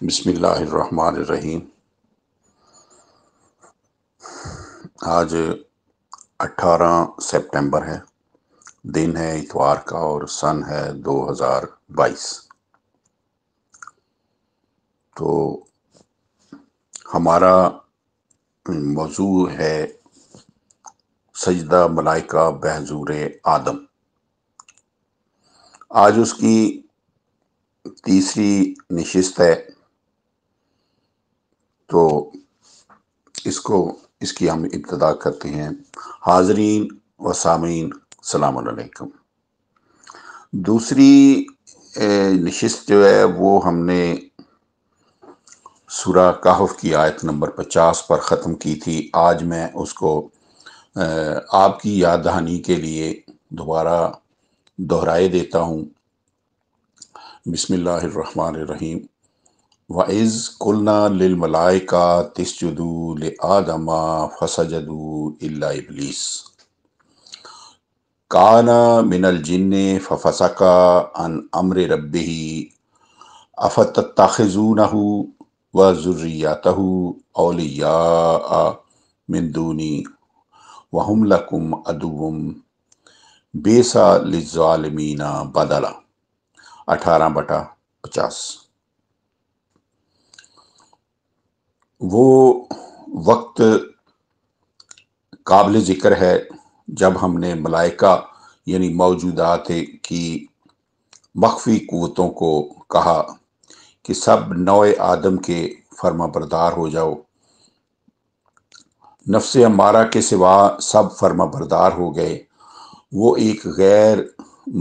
بسم اللہ الرحمن الرحیم۔ آج 18 سپٹمبر ہے، دن ہے اتوار کا اور سن ہے 2022۔ تو ہمارا موضوع ہے سجدہ ملائکہ بحضور آدم۔ آج اس کی تیسری نشست ہے، تو اس کی ہم ابتدا کرتے ہیں۔ حاضرین و سامعین السلام علیکم۔ دوسری نشست جو ہے وہ ہم نے سورہ کہف کی آیت نمبر 50 پر ختم کی تھی۔ آج میں اس کو آپ کی یاد دہانی کے لیے دوبارہ دہرائے دیتا ہوں۔ بسم اللہ الرحمن الرحیم۔ وَإِذْ قُلْنَا لِلْمَلَائِكَةِ اسْجُدُوا لِآدَمَ فَسَجَدُوا إِلَّا إِبْلِيسَ كَانَ مِنَ الْجِنِّ فَفَسَقَ عَنْ أَمْرِ رَبِّهِ أَفَتَتَّخِذُونَهُ وَذُرِّيَّتَهُ أَوْلِيَاءَ مِن دُونِي وَهُمْ لَكُمْ عَدُوٌّ بِئْسَ لِلظَّالِمِينَ بَدَلًا۔ 18/50۔ وہ وقت قابل ذکر ہے جب ہم نے ملائکہ یعنی موجودات کی مخفی قوتوں کو کہا کہ سب نوع آدم کے فرما بردار ہو جاؤ۔ نفس امارہ کے سوا سب فرما بردار ہو گئے۔ وہ ایک غیر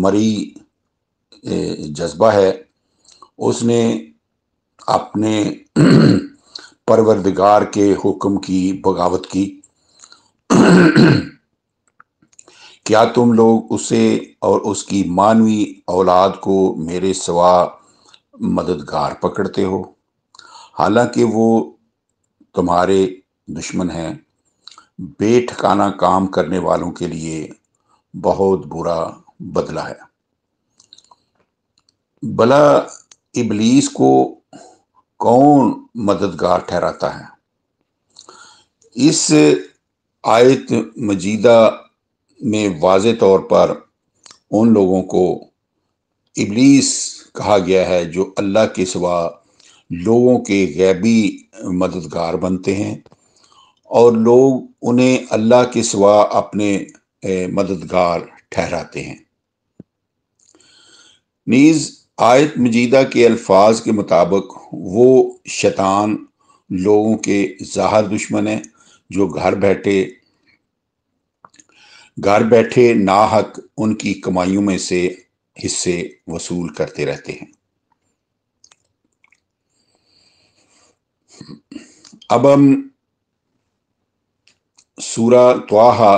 مرئی جذبہ ہے۔ اس نے اپنے پروردگار کے حکم کی بغاوت کی۔ کیا تم لوگ اسے اور اس کی مانوی اولاد کو میرے سوا مددگار پکڑتے ہو، حالانکہ وہ تمہارے دشمن ہیں۔ بے ٹھکانہ کام کرنے والوں کے لیے بہت برا بدلہ ہے۔ بھلا ابلیس کو کون مددگار ٹھہراتا ہے؟ اس آیت مجیدہ میں واضح طور پر ان لوگوں کو ابلیس کہا گیا ہے جو اللہ کے سوا لوگوں کے غیبی مددگار بنتے ہیں، اور لوگ انہیں اللہ کے سوا اپنے مددگار ٹھہراتے ہیں۔ نیز آیت مجیدہ کے الفاظ کے مطابق وہ شیطان لوگوں کے ظاہر دشمن ہیں جو گھر بیٹھے ناحق ان کی کمائیوں میں سے حصے وصول کرتے رہتے ہیں۔ اب ہم سورہ طٰہٰ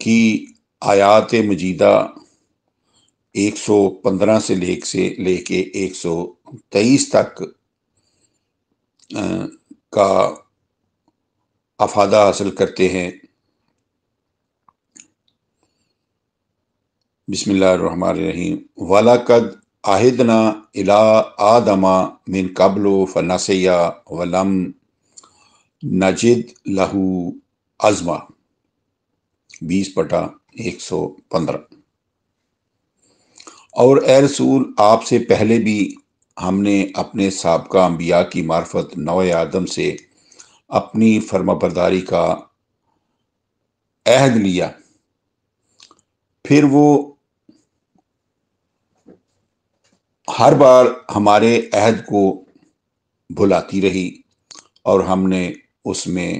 کی آیات مجیدہ 115 سے لے کے 123 تک کا افادہ حاصل کرتے ہیں۔ بسم اللہ الرحمن الرحیم۔ وَلَقَدْ عَهِدْنَا إِلَىٰ آدَمَ مِن قَبْلُ فَنَسِیَ وَلَمْ نَجِدْ لَهُ عَزْمًا۔ 20/115۔ اور اے رسول، آپ سے پہلے بھی ہم نے اپنے سابقہ انبیاء کی معرفت نوع آدم سے اپنی فرما برداری کا عہد لیا، پھر وہ ہر بار ہمارے عہد کو بھلاتی رہی اور ہم نے اس میں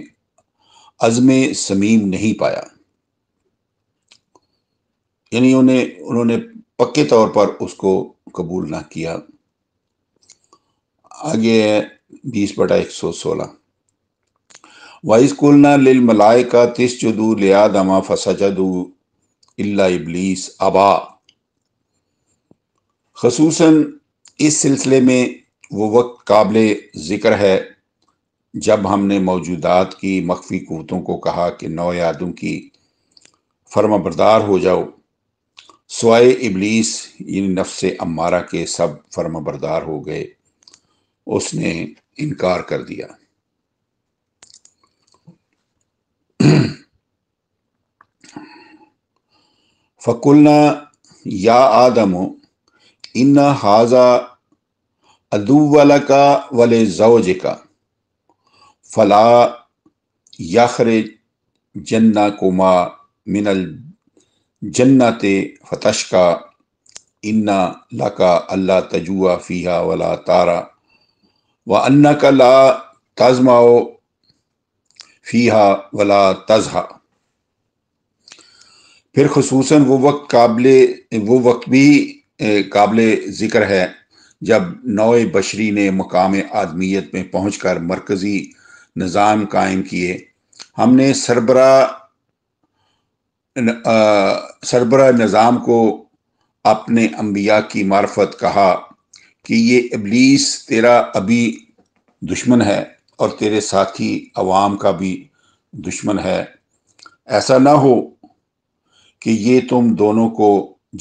عزم صمیم نہیں پایا، یعنی انہوں نے پکے طور پر اس کو قبول نہ کیا۔ آگے ہے 20/116۔ وَإِذْ قُلْنَا لِلْمَلَائِكَةِ اسْجُدُوا لِآدَمَ فَسَجَدُوا إِلَّا إِبْلِيسَ أَبَىٰ۔ خصوصاً اس سلسلے میں وہ وقت قابل ذکر ہے جب ہم نے موجودات کی مخفی قوتوں کو کہا کہ نوع آدم کی فرما بردار ہو جاؤ۔ سوائے ابلیس یعنی نفس امارہ کے سب فرما بردار ہو گئے، اس نے انکار کر دیا۔ فَقُلْنَا یا آدم ان ھذا عدو لک ولزوجک فلا یخرجنکما من الجنۃ فتشقی ان لک الا تجوع فیہا ولا تعری وانک لا تظمأ فیہا ولا تضحی۔ پھر خصوصاً وہ وقت بھی قابل ذکر ہے جب نوع بشری نے مقام آدمیت میں پہنچ کر مرکزی نظام قائم کیے۔ ہم نے سربراہ نظام کو اپنے انبیاء کی معرفت کہا کہ یہ ابلیس تیرا ابھی دشمن ہے اور تیرے ساتھی عوام کا بھی دشمن ہے، ایسا نہ ہو کہ یہ تم دونوں کو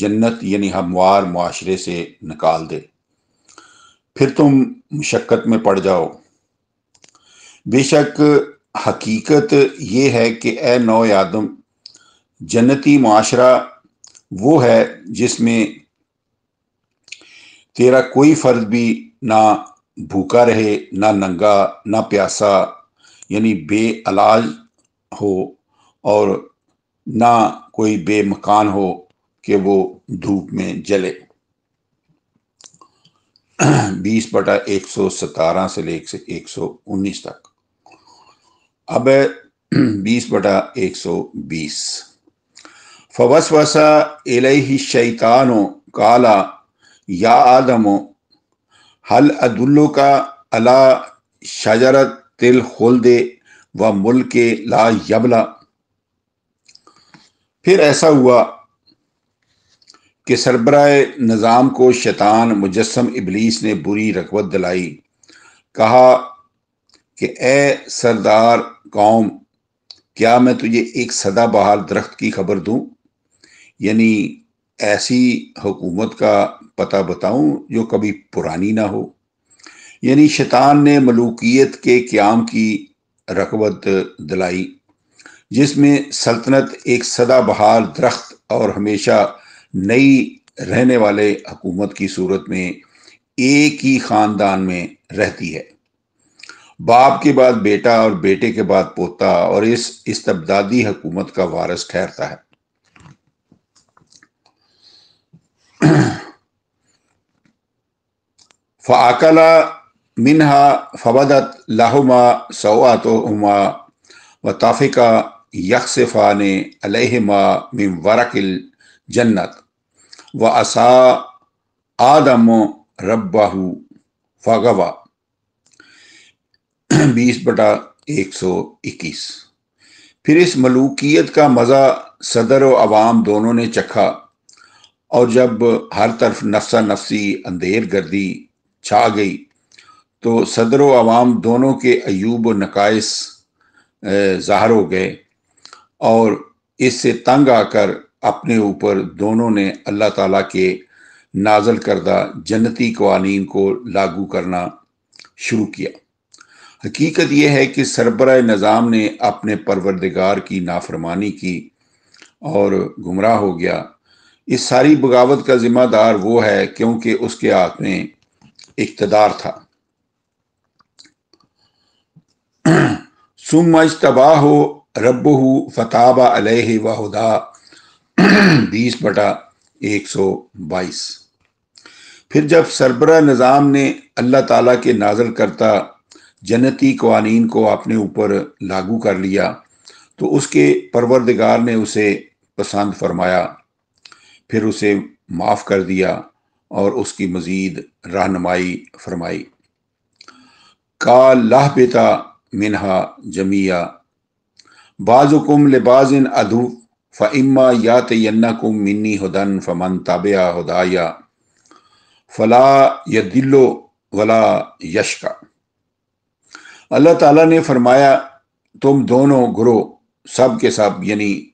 جنت یعنی ہموار معاشرے سے نکال دے، پھر تم مشقت میں پڑ جاؤ۔ بے شک حقیقت یہ ہے کہ اے نوع آدم، جنتی معاشرہ وہ ہے جس میں تیرا کوئی فرد بھی نہ بھوکا رہے، نہ ننگا، نہ پیاسا یعنی بے علاج ہو، اور نہ کوئی بے مکان ہو کہ وہ دھوپ میں جلے۔ 20/117 سے لے کے 119 تک۔ اب 20/120۔ فوسوس الیہ الشیطان قال یا آدم هل ادلک علی شجرۃ الخلد وملک لا یبلی۔ پھر ایسا ہوا کہ سربراہ نظام کو شیطان مجسم ابلیس نے بری رغبت دلائی، کہا کہ اے سردار قوم، کیا میں تجھے ایک سدا بہار درخت کی خبر دوں، یعنی ایسی حکومت کا پتہ بتاؤں جو کبھی پرانی نہ ہو۔ یعنی شیطان نے ملوکیت کے قیام کی رغبت دلائی جس میں سلطنت ایک سدا بہار درخت اور ہمیشہ نئی رہنے والے حکومت کی صورت میں ایک ہی خاندان میں رہتی ہے، باپ کے بعد بیٹا اور بیٹے کے بعد پوتا، اور اس استبدادی حکومت کا وارث ٹھہرتا ہے۔ فَأَكَلَا مِنْهَا فَبَدَتْ لَهُمَا سَوْآتُهُمَا وَطَفِقَا يَخْصِفَانِ عَلَيْهِمَا مِنْ وَرَقِ الْجَنَّةِ وَعَصَىٰ آدَمُ رَبَّهُ فَغَوَىٰ۔ 20/121۔ پھر اس ملوکیت کا مزہ صدر و عوام دونوں نے چکھا، اور جب ہر طرف نفسا نفسی اندھیر گردی چھا گئی تو صدر و عوام دونوں کے عیوب و نقائص ظاہر ہو گئے، اور اس سے تنگ آ کر اپنے اوپر دونوں نے اللہ تعالیٰ کے نازل کردہ جنتی قوانین کو لاگو کرنا شروع کیا۔ حقیقت یہ ہے کہ سربراہ نظام نے اپنے پروردگار کی نافرمانی کی اور گمراہ ہو گیا۔ اس ساری بغاوت کا ذمہ دار وہ ہے کیونکہ اس کے ہاتھ میں اقتدار تھا۔ ثم اجتباہ ربہ فتاب علیہ وہدی۔ 20/122۔ پھر جب سربراہ نظام نے اللہ تعالیٰ کے نازل کرتا جنتی قوانین کو اپنے اوپر لاگو کر لیا تو اس کے پروردگار نے اسے پسند فرمایا، پھر اسے معاف کر دیا اور اس کی مزید رہنمائی فرمائی۔ قال اہبطا منہا جمیعا بعضکم لبعض عدو فاما یاتینکم منی ھدی فمن تبع ھدای فلا یضل ولا یشقی۔ اللہ تعالیٰ نے فرمایا تم دونوں گروہ سب کے سب یعنی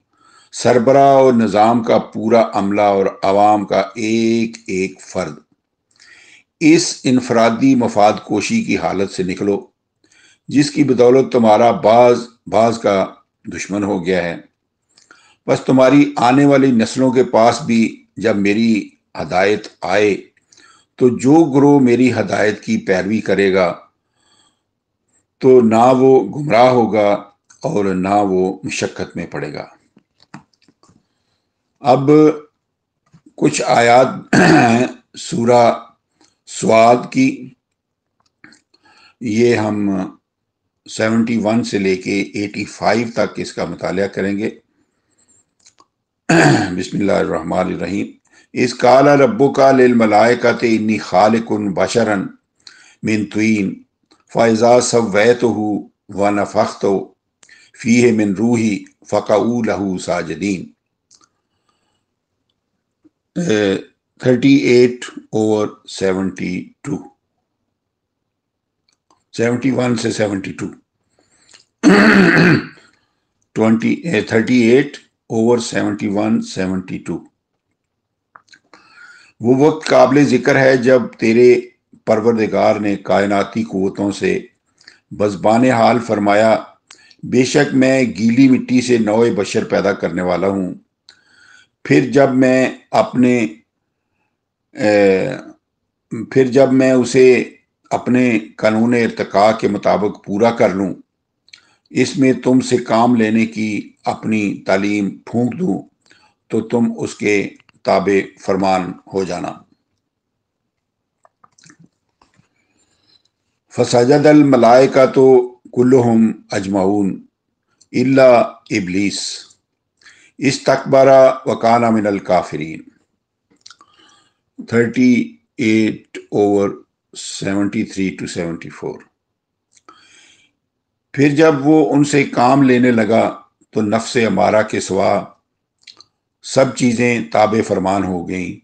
سربراہ اور نظام کا پورا عملہ اور عوام کا ایک ایک فرد اس انفرادی مفاد کوشی کی حالت سے نکلو جس کی بدولت تمہارا بعض کا دشمن ہو گیا ہے۔ بس تمہاری آنے والی نسلوں کے پاس بھی جب میری ہدایت آئے تو جو گروہ میری ہدایت کی پیروی کرے گا تو نہ وہ گمراہ ہوگا اور نہ وہ مشقت میں پڑے گا۔ اب کچھ آیات سورہ سواد کی، یہ ہم 71 سے لے کے 85 تک اس کا مطالعہ کریں گے۔ بسم اللہ الرحمن الرحیم۔ اذ قال ربک للملائکۃ انی خالق بشرا من طین فاذا سویتہ ونفخت فیہ من روحی فقعوا لہ ساجدین۔ 38/72 71 سے 72 38/71-72۔ وہ وقت قابل ذکر ہے جب تیرے پروردگار نے کائناتی قوتوں سے بزبان حال فرمایا، بے شک میں گیلی مٹی سے نوع بشر پیدا کرنے والا ہوں، پھر جب میں اسے اپنے قانون ارتقاء کے مطابق پورا کر لوں، اس میں تم سے کام لینے کی اپنی تعلیم پھونک دوں تو تم اس کے تابع فرمان ہو جانا۔ فسجد الملائکۃ کلہم اجمعون الا ابلیس استکبر وکان من الکافرین۔ 38/73-74۔ پھر جب وہ ان سے کام لینے لگا تو نفس امارہ کے سوا سب چیزیں تابع فرمان ہو گئیں۔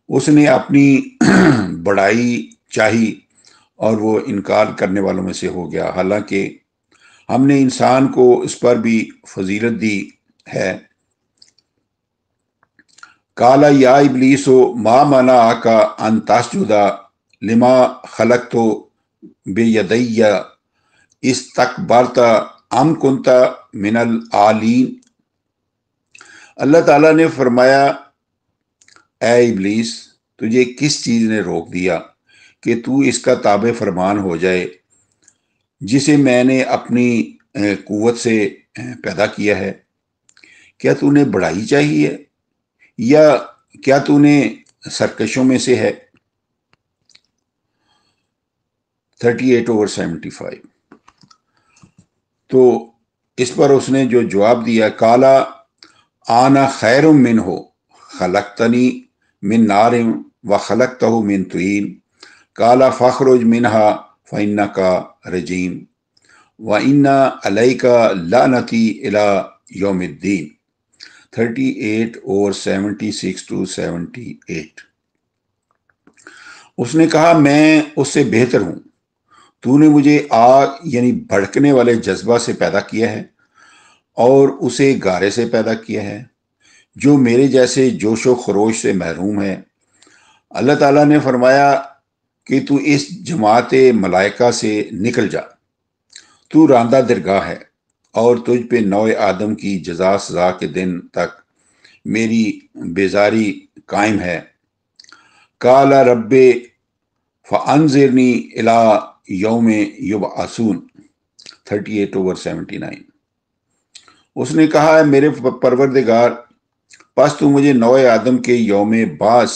اس نے اپنی بڑائی چاہی اور وہ انکار کرنے والوں میں سے ہو گیا، حالانکہ ہم نے انسان کو اس پر بھی فضیلت دی ہے۔ قال یا ابلیس ما منعک ان تسجد لما خلقت بیدی استکبرت ام کنت من العالین۔ اللہ تعالیٰ نے فرمایا، اے ابلیس، تجھے کس چیز نے روک دیا کہ تو اس کا تابع فرمان ہو جائے جسے میں نے اپنی قوت سے پیدا کیا ہے؟ کیا تو نے بڑائی چاہیے یا کیا تو نے سرکشوں میں سے ہے؟ 38/75۔ تو اس پر اس نے جو جواب دیا، کالا آنا خیر منہ خلقتنی من نار وخلقتہ من طین کالا فاخرج منہا فإنک رجیم وإن علیک لعنتی الی یوم الدین۔ 38/76-78۔ اس نے کہا، میں اس سے بہتر ہوں، تو نے مجھے آگ یعنی بھڑکنے والے جذبہ سے پیدا کیا ہے اور اسے گارے سے پیدا کیا ہے جو میرے جیسے جوش و خروش سے محروم ہے۔ اللہ تعالیٰ نے فرمایا کہ تو اس جماعت ملائکہ سے نکل جا، تو راندہ درگاہ ہے اور تجھ پہ نوع آدم کی جزا سزا کے دن تک میری بیزاری قائم ہے۔ قال رب فانظرنی الی یوم یبعثون۔ 38/79۔ اس نے کہا، ہے میرے پروردگار، پس تو مجھے نوع آدم کے یوم بعث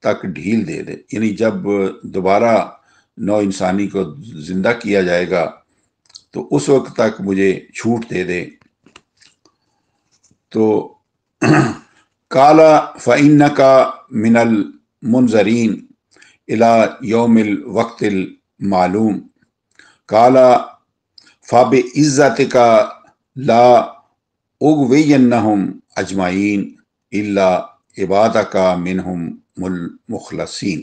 تک ڈھیل دے دے، یعنی جب دوبارہ نو انسانی کو زندہ کیا جائے گا تو اس وقت تک مجھے چھوٹ دے دے۔ تو کالا فإنک من المنظرین الی یوم الوقت المعلوم کالا فبعزتک لا اغوینہم اجمعین الا عبادک منہم المخلصین۔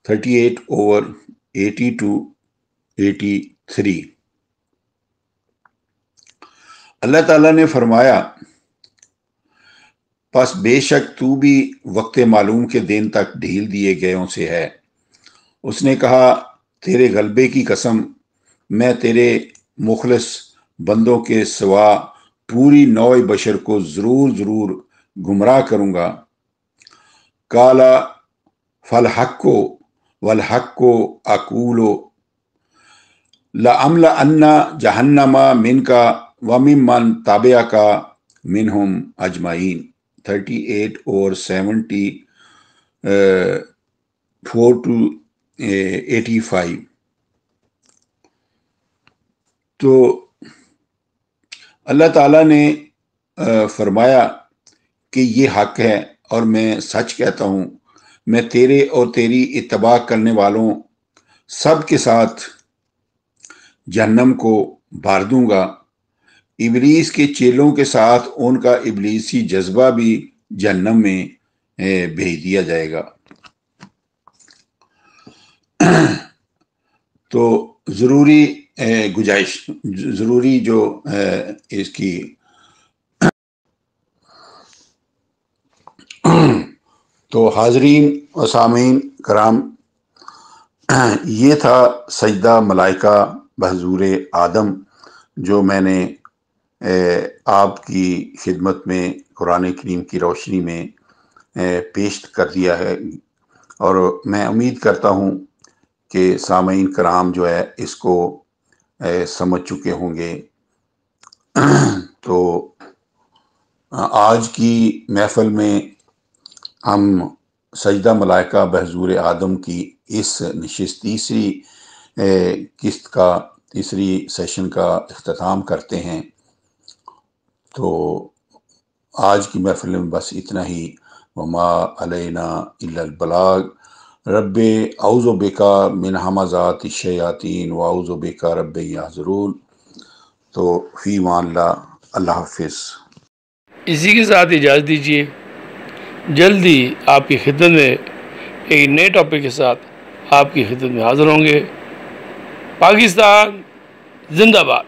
38/82-83۔ اللہ تعالیٰ نے فرمایا پس بے شک تو بھی وقت معلوم کے دن تک ڈھیل دیے گئےوں سے ہے۔ اس نے کہا تیرے غلبے کی قسم میں تیرے مخلص بندوں کے سوا پوری نوع بشر کو ضرور گمراہ کروں گا۔ کالا فالحق والحق اقول لأملأن جہنم منک وممن تبعک منہم اجمعین 38 اور 74 to 85۔ تو اللہ تعالیٰ نے فرمایا کہ یہ حق ہے اور میں سچ کہتا ہوں، میں تیرے اور تیری اتباع کرنے والوں سب کے ساتھ جہنم کو بھر دوں گا۔ ابلیس کے چیلوں کے ساتھ ان کا ابلیسی جذبہ بھی جہنم میں بھیج دیا جائے گا۔ تو ضروری گنجائش، ضروری جو اس کی تو حاضرین و سامعین کرام، یہ تھا سجدہ ملائکہ بحضور آدم جو میں نے آپ کی خدمت میں قرآن کریم کی روشنی میں پیش کر دیا ہے، اور میں امید کرتا ہوں کہ سامعین کرام جو ہے اس کو سمجھ چکے ہوں گے۔ تو آج کی محفل میں ہم سجدہ ملائکہ بحضور آدم کی اس نشست تیسری قسط کا، تیسری سیشن کا اختتام کرتے ہیں۔ تو آج کی محفل میں بس اتنا ہی۔ وما علینا الا البلاغ۔ رب اعوذ بک من ہمزات الشیاطین واعوذ بک رب یحضرون۔ تو فی امان اللہ، اللہ حافظ۔ اسی کے ساتھ اجازت دیجیے، جلدی آپ کی خدمت میں ایک نئے ٹاپک کے ساتھ آپ کی خدمت میں حاضر ہوں گے۔ پاکستان زندہ باد۔